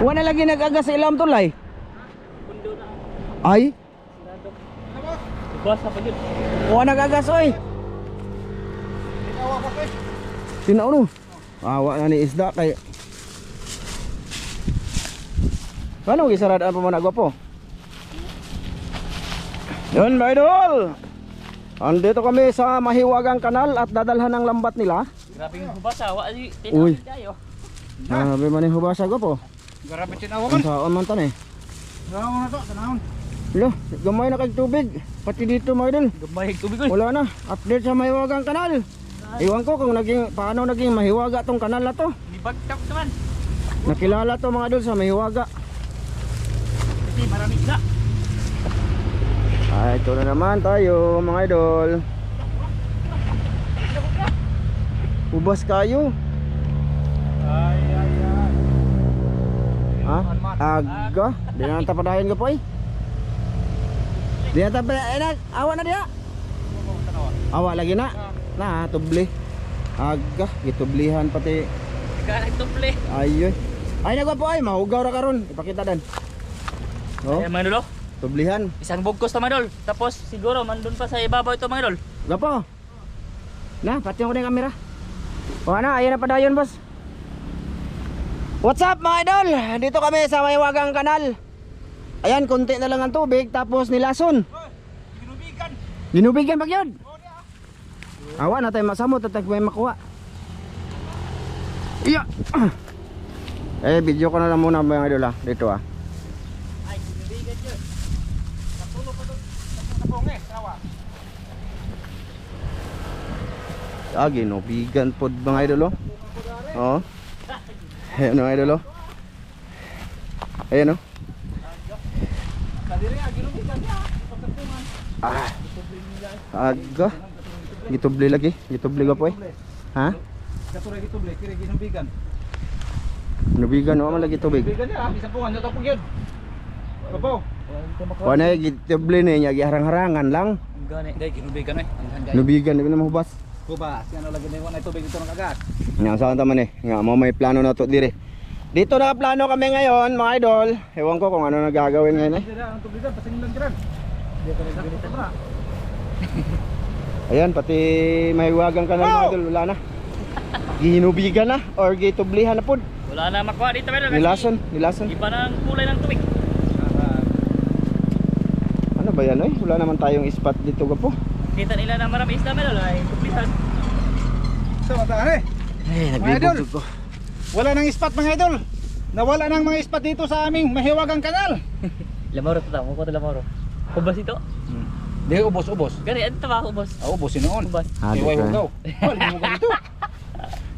Wala lagi nag-agas sa ilam tulay. Pundo na. Ay, Basa pa yun. wala nag-agas oy. Tinauno. Awa na ni isda kay. Ano gisaradaan pa man agwapo? Yun mga idol. Andito kami sa Mahiwagang Kanal at dadalhan ng lambat nila. Grabe yung hubasa. Uy. Tinawin tayo. Grabe man yung hubasa gwapo. Grabe tinawa Ang saan man tan eh. Tanahon na to, tanahon. Lo, gamay na kay tubig. Pati dito mga idol. Gumay tubig ko. Wala na. Update sa Mahiwagang Kanal. Iwan ko kung paano naging mahiwaga tong kanal na to. Libagtak naman. Nakilala to mga idol sa Mahiwaga. Kasi marami isda. Ay, ito na naman tayo mga idol. Ubas kayo. Ay. Ha? Aga. Di na tapadahin ko po eh. Di na tapadahin. Awa na diya. Awa lagi na. Na, tubli. Aga. Gitublihan pati. Ika nagtuple. Ayoy. Ay nagwa po ay. Mahugaw ra karon. Ipakita dan. Oh, Ay mga idol. tublihan. Isang bugkos na mga idol. Tapos siguro mandun pa sa ibabaw ito mga idol. Gapo. Na, pati ko na yung kamera. O ano, ayan na padayon boss. What's up mga idol? Dito kami sa Mahiwagang Kanal. Ayan, konti na lang ang tubig. Tapos nilason. Ginubigan. Ginubigan pag yun. Awa na tayo masamot at may makuha. Iya. Eh, video ko na lang muna mga idol ha. Dito ha. Ay, bibigan yun. Napuno pa doon. Napong tawa. Ah, ginubigan po mga idol oh. Oo. Ayan mga idol oh. Ayan oh. Kadiri ginubigan niya. Pagkapungan. Ah. Aga. Gitubli lagi. Gitubli ko po eh. Ha? Katulad ito ble, kira ginubigan. Nubigan o man lagi tubig. Ginubigan niya, isa po kanyo tapong yun. Babaw. Kuan ay gitubli niya giharang-harangan lang. Gani. Dai ginubigan eh. Nubigan di na mahubas. Kuba, sino lagi na yung tubig ito ng kagat. Nga saan taman eh. Nga mo may plano na to dire. Dito na plano kami ngayon mga idol. Ewan ko kung ano nagagawin ngayon eh. Dira ang tubigan pasing lang kiran. Di ka rin ganito bra. Ayan pati Mahiwagang Kanal mga idol wala na. Ginubigan na or gitublihan na pod. Wala na makuha dito mga idol. Nilason. Iba na ang kulay ng tubig. Ano ba yan eh? Wala naman tayong spot dito gapo. Kita nila na marami isda mga idol. Ay, kuplitan. So, mataan eh. Eh, Mga idol. nagbibugtog ko. Wala nang spot mga idol. Nawala nang mga spot dito sa aming Mahiwagang Kanal. Lamoro to tamo ko to lamoro. Ubas ito. Di ubos. Gani ano ba ubos? Ubos sinoon. Ubas. Ah, Iway dito. hugaw. Wala mo dito.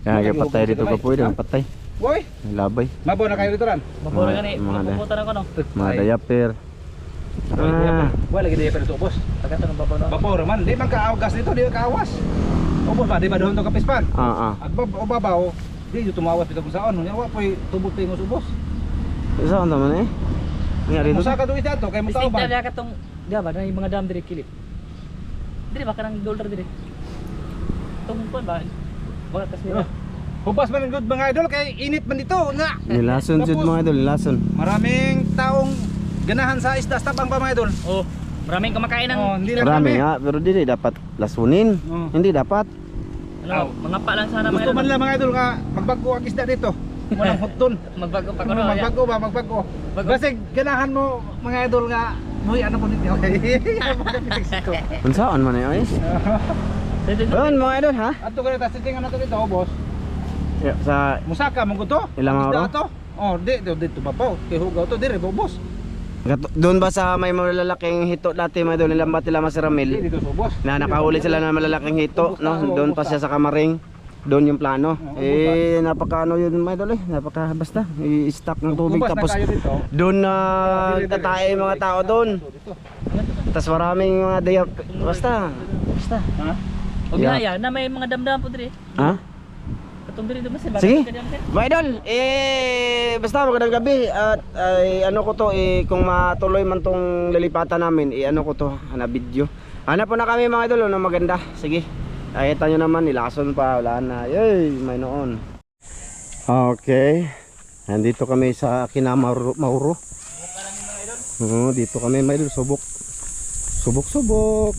Kaya patay dito gapo ito, patay. Boy, Labay. mabaw na kayo dito ran. Mapuro Mga- gani. mga da- Pupunta na ko no. Mga diaper. Ah, Wala lagi diya pero ito ubos. Pagkatong ng babaw no. Babaw raman, di man kaagas dito, di man kaawas. Ubos ba, di ba doon to kapispan? ah. O babaw, di yung tumawas pito kung saan. Nga po'y tubot tingos ubos. Saan naman eh? Nga dito. Musa ka doon ito, kaya mo tao Distinct ba? na katong di ba na yung mga dam dire kilip. Dire ba kanang dollar dire. Tungkol ba? Wala tas nila. Hubas man ang good mga idol, kaya init man dito. Nga. Nilason jud Tapos, mga idol, nilason. Maraming taong ganahan sa isda tabang pa mga idol. Oh, maraming kumakain ng Oh, hindi lang Marami kami. nga, pero di dapat lasunin. Oh. Hindi dapat. ano, mga pa lang sana Gusto mga man lang mga idol nga magbago ang isda dito. Walang hotdon. magbago pa Ano, kuno. magbago ba, magbago. Bago. Kasi ganahan mo mga idol nga, huy ano po nito. Unsaan man ay? Ayun mga idol ha. Ato ganito, sitingan nato dito, boss. Ya, sa Musaka mong to? Ilang Isda araw? to? Oh, dito bapaw. Kay hugaw to dire bobos. doon ba sa may malalaking hito dati mga idol nilambat nila Mas Ramil? Dito subos. Na nakahuli sila ng malalaking hito, no? Doon pa siya sa Kamaring. Doon yung plano. Eh napakaano yun mga idol eh. Napaka basta i-stock ng tubig tapos doon na tatay mga tao doon. Tapos maraming mga daya basta. Ha? Og Yeah. yeah. Na may mga damdam po dire. Ha? Katong dire dumas ba? Sige. Mga idol, basta magandang gabi at ano ko to kung matuloy man tong lilipatan namin, ano ko to, na video. Hanap po na kami mga idol na maganda. Sige. Nakita nyo naman, nilason pa, wala na. Yay, may noon. Okay. Nandito kami sa Kinamauro. Oo, dito kami may subok. Subok.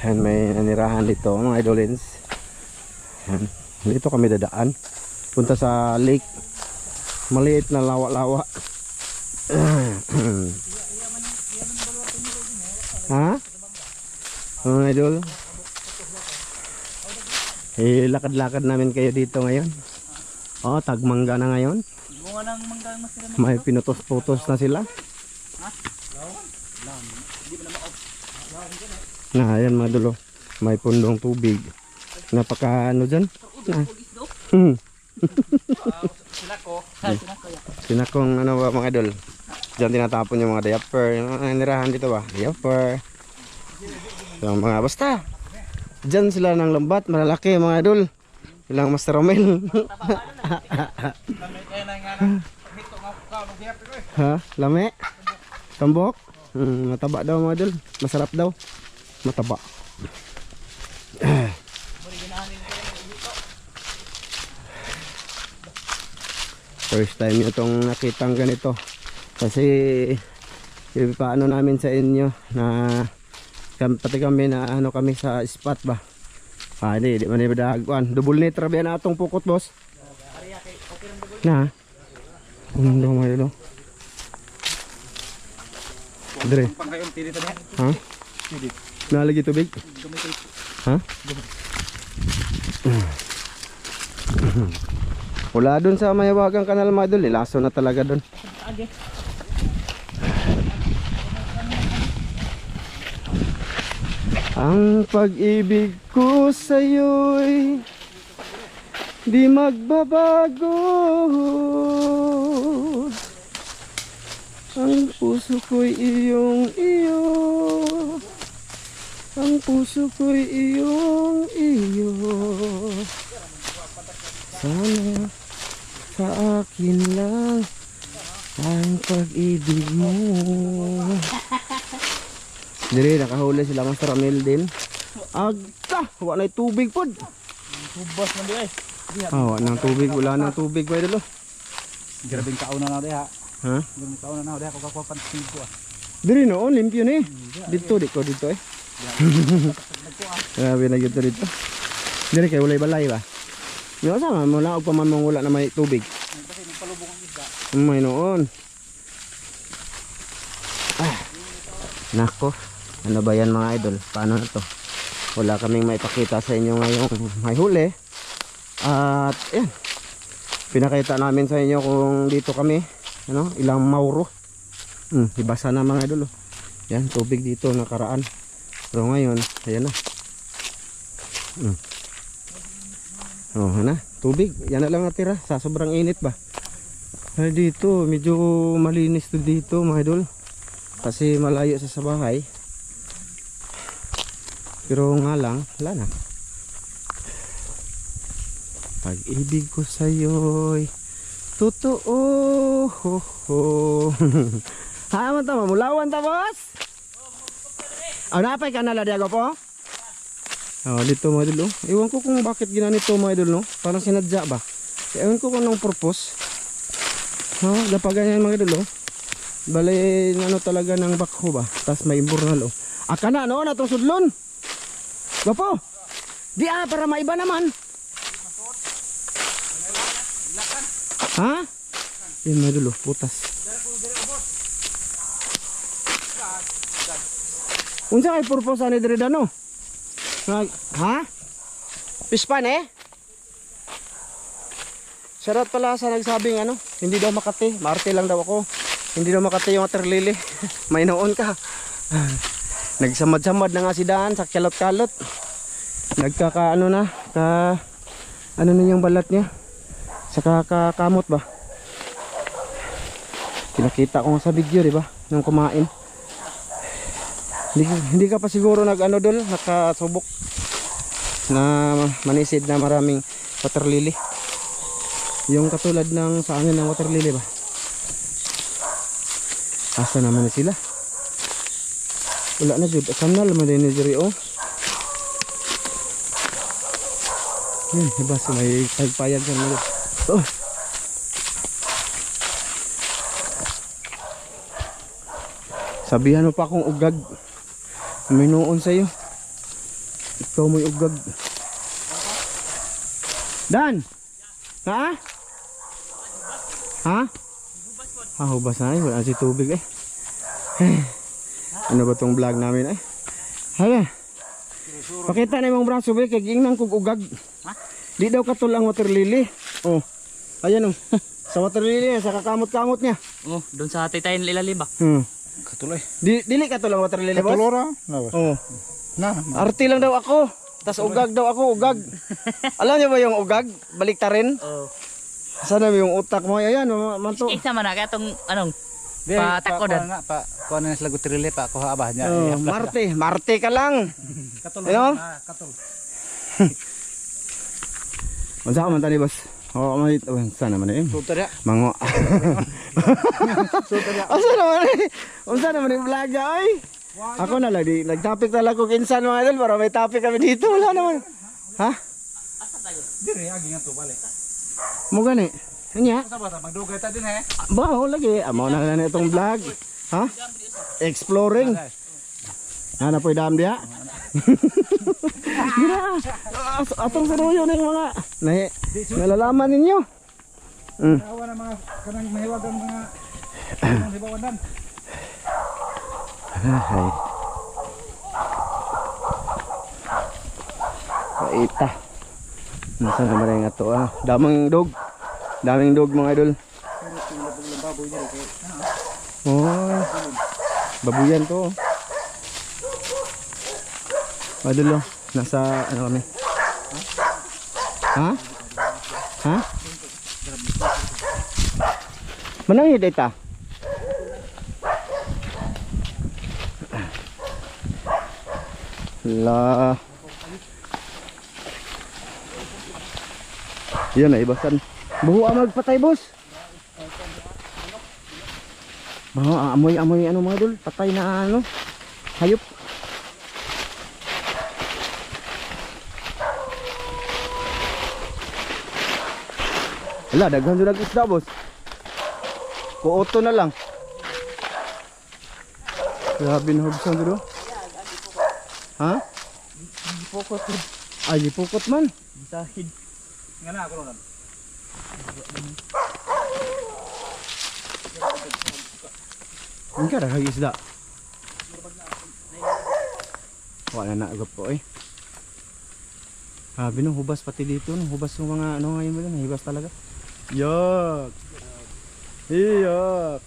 Yan, may nanirahan dito mga idolins. Yan. Dito kami dadaan. Punta sa lake. Maliit na lawa-lawa. Ha? Mga idol? Lakad-lakad namin kayo dito ngayon. Oh, tagmangga na ngayon. Bunga ng mangga mas sila. May pinutos-putos na sila. Na, ayan mga dulo. May pundong tubig. Napaka ano dyan? Sinakong ano ba mga idol? Diyan tinatapon yung mga diaper. Yung mga nirahan dito ba? Diaper. So, mga basta. Diyan sila ng lambat. Malalaki mga idol. Ilang Master Romel. Ha? Lame? Tambok? Mataba daw mga idol. Masarap daw. Mataba. First time nyo itong nakitang ganito. Kasi paano namin sa inyo na pati kami na ano kami sa spot ba. Di man ibadagwan. Double nitra ba na atong pukot boss? Na. Ano mo yun? Dire. Ha? Nalagi tubig? Ha? Wala dun sa Mayawagang Kanal mga idol, laso na talaga dun. Ang pag-ibig ko sa'yo'y di magbabago. Ang puso ko'y iyong iyo. Ang puso ko'y iyong iyo. Sana sa akin lang ang pag-ibig mo. Dire, nakahuli sila Master Romel din. Agka! Wala na tubig po. Tubos man di ay. Wala nang tubig. Wala nang tubig ba ito? Grabing kauna na diha. Ha? Grabing kauna na diha. Kung kapansin ko Dire noon, limpyo na eh. Dito eh. Grabe na dito. Dire kayo walay balay ba? Yung sama mo lang, pagpaman mong wala na may tubig. kasi nagpalubog ang isda. May noon. Nako. Ano ba yan mga idol? Paano na to? Wala kaming maipakita sa inyo ngayong may huli. At yan. Pinakita namin sa inyo kung dito kami. Ano? Ilang mauro. Ibasa na mga idol. Yan, tubig dito nakaraan. Pero ngayon, ayan na. Na, tubig. Yan na lang natira. Sa sobrang init ba? Ay, dito, medyo malinis to dito mga idol. Kasi malayo sa bahay. Pero nga lang, wala na. Pag-ibig ko sa'yo'y totoo. Ha, man tama, mulawan ta boss? Napay ka na ladiago po? Dito mga idol. Ewan ko kung bakit ginanito mga idol, no? Parang sinadya ba? Ewan ko kung anong purpose. Dapat ganyan mga idol, bale ano talaga ng bakho ba? Tapos may imburnal Aka na no, natong sudlon. Gapo. Di para maiba naman. Ha? Yan mga idol, putas. Unsa kay purpose ani dire dano? Ha? Pispan Shoutout pala sa nagsabing hindi daw Makati, Marte lang daw ako. Hindi daw Makati yung water lily. May noon ka. Nagsamad-samad na nga si Daan sa kalot-kalot. Nagkakaano na, ano na yung balat niya. Sa kakakamot ba? Kinakita ko nga sa video, di ba? Nung kumain. Hindi ka pa siguro dol, nakasubok na manisid na maraming water lily. Yung katulad ng sa amin ng water lily ba? Asa naman na sila? Wala na jud. Kanal man din ni diri Yan, iba sa may pagpayag sa mga. Sabihan mo pa akong ugag. May noon sa'yo. Ikaw mo'y ugag. Dan! Ha? Ha? Ah, hubas na eh. Wala si tubig eh. Ano ba tong vlog namin eh? Hala. Pakita na yung braso ba? Kaya ingnan kong ugag. Di daw katulang water lily. Oh. Ayan oh. Sa water lily niya, sa kakamot-kamot niya. Oh, doon sa titayin ilalim ba? Katuloy. Dili katulang water lily boss? Katulora. Oh. Na. Arti lang daw ako. Tas ugag daw ako, ugag. Alam niyo ba yung ugag? Baliktarin. Oh. Sana yung utak mo. Ayan, manto. Isa man na katong anong patakodan. Kuha na sila gutirili pa. Kuha ba niya. Oh, Marte ka lang. Katul. Ano? Katul. Unsa ka man tani boss? Oh, may sana man eh. Tutor ya. Mango. Unsa naman eh? Unsa naman yung vlog ay? Ako na lang di nag-topic na lang ko kinsan mga idol para may topic kami dito. Wala naman. Ha? Dire agi nga to balik. Mo gani. Nya? Sa bata magdugay ta din he. Ba, lagi. Amo na lang itong vlog. Ha? Exploring. Ano po dam dia? Gira. Atong saruyo na yung mga nalalaman ninyo. Awa na mga kanang mahiwagan mga hibawan. Ay. Paita. Nasa naman rin nga to ah. Daming dog. Daming dog mga idol. Oh. Babuyan to. Idol oh. Nasa ano kami? Ha? Ha? Manang yun data? La. Yan na ibasan. Buho magpatay boss. Amoy ano mga dul, patay na ano. Hayop. Wala, daghan jud isda boss. Kuoto na lang. Grabe na hubsan dito. Ha? Gipokot. Ay, gipukot man. Sahid. Ngana ako ron. Ang kada kag isda. Wala na agap po eh. Grabe no, hubas pati dito no. Hubas yung mga ano ngayon mo dun. Hubas talaga. Yak! Iyak!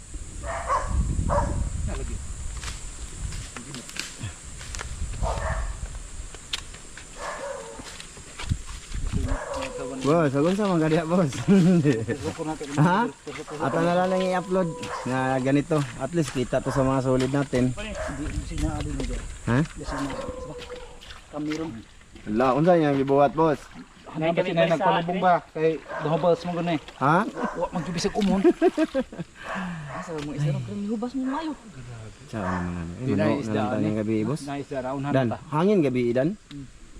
Boss, agon sa mga ganyan boss. Ha? At ang nalang i-upload na ganito. At least kita to sa mga solid natin. Ha? Kamiron. Wala, unsa niya gibuhat boss? Ano ba sinay nagpalubong ba kay dohobals mo gani? Ha? Wa magbisig umon. Asa mo isa ro kami hubas mo mayo. Saan naman ano? Di na Mano isda, na lang gabi boss. Nice da raun Dan, ta. hangin gabi dan.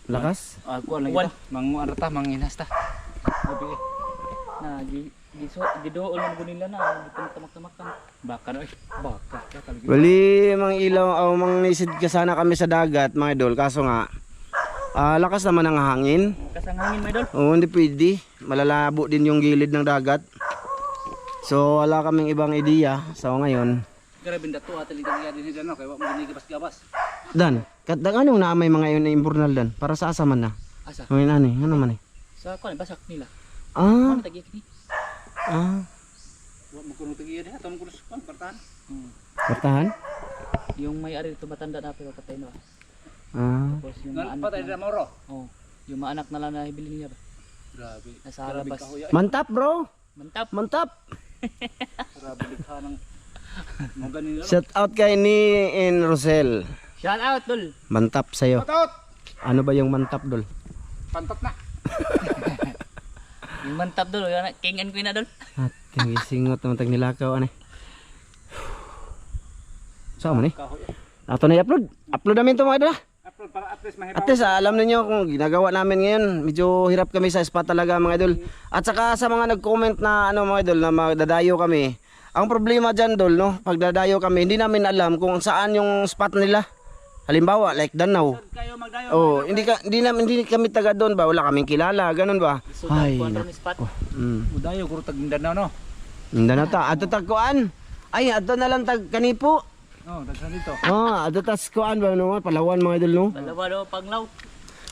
Lakas. Kuha lang ito. Manguan ta manginas ta. Gabi. Na gidool man gud nila na tamak-tamak baka na baka talaga. Wali mang ilaw o mang nisid ka sana kami sa dagat mga idol kaso nga lakas naman ang hangin. Kasangangin may dol. Oo, hindi pwede. Malalabo din yung gilid ng dagat. So wala kaming ibang ideya. So ngayon, Grabe dato atali kaya din dano kay wa mo ginigabas-gabas. Dan, anong naamay mga yun na imburnal dan? Para sa asa man na? Asa? Ngayon ano man eh? Sa kon basak nila. Ah, Ano tagi kini? Wa mo kuno tigiya diha tom kurus kon partahan. Bertahan? Yung may ari to matanda na pero patay na. Tapos yung Ngan maanak. patay Na, na moro. oh, yung maanak na lang na ibili niya ba? Grabe. Nasa harabas. Mantap bro! Mantap. Mantap! Grabe likha ng mo ganin nila. Shout out kay ni in Rosel. Shout out dol. Mantap sa'yo. Patot. Ano ba yung mantap dol? Pantot na. Yung mantap dol, yan kingan ko na dol. At yung isingot naman tag nilakaw ano. Saan mo ni? Kahoy. Ato na i-upload. Upload namin ito mga idol. Upload para at least mahirapan. At least alam niyo kung ginagawa namin ngayon, medyo hirap kami sa spot talaga mga idol. At saka sa mga nag-comment na ano mga idol na magdadayo kami, Ang problema dyan, Dol, no? Pag dadayo kami, hindi namin alam kung saan yung spot nila. Halimbawa, like Danau. Kayo magdayo. Oh, hindi kami taga doon ba? Wala kaming kilala, ganun ba? So, Ay, kuha na- ron spot. Udayo guro tag Mindanao no. hindi na ta. Ato tagkuan. Ay, ato na lang tag Kanipo. Oh, daghan dito. Ato tas kuan ba no? Palawan mga idol no? Dalawa daw panglaw.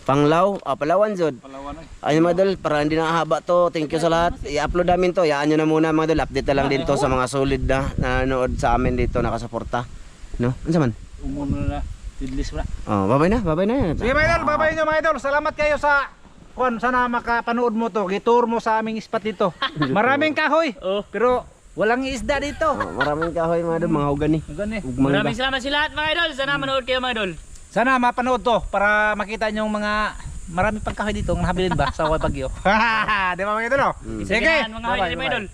Panglaw, Palawan jud. Palawan ay. Ayun mga idol, para hindi na haba to. Thank you sa lahat. I-upload namin to. Yaan nyo na muna mga idol. Update na lang din to sa mga solid na nanonood sa amin dito nakasuporta. No? Ano man? Umuno na. Tidlis mo na. Oh, babay na yan. Sige mga idol, babay nyo mga idol. Salamat kayo sa kuan, sana makapanood mo to. Gitour mo sa aming spot dito. Maraming kahoy. Oh. Pero walang isda dito. Oh, maraming kahoy mga idol, mga hugani. Gani. Ugmang Maraming salamat sa lahat mga idol. Sana manood kayo mga idol. Sana mapanood to para makita nyo yung mga marami pang kahoy dito ang nahabilin ba sa Huwag Bagyo. Di ba mga idol? Sige. Mga idol.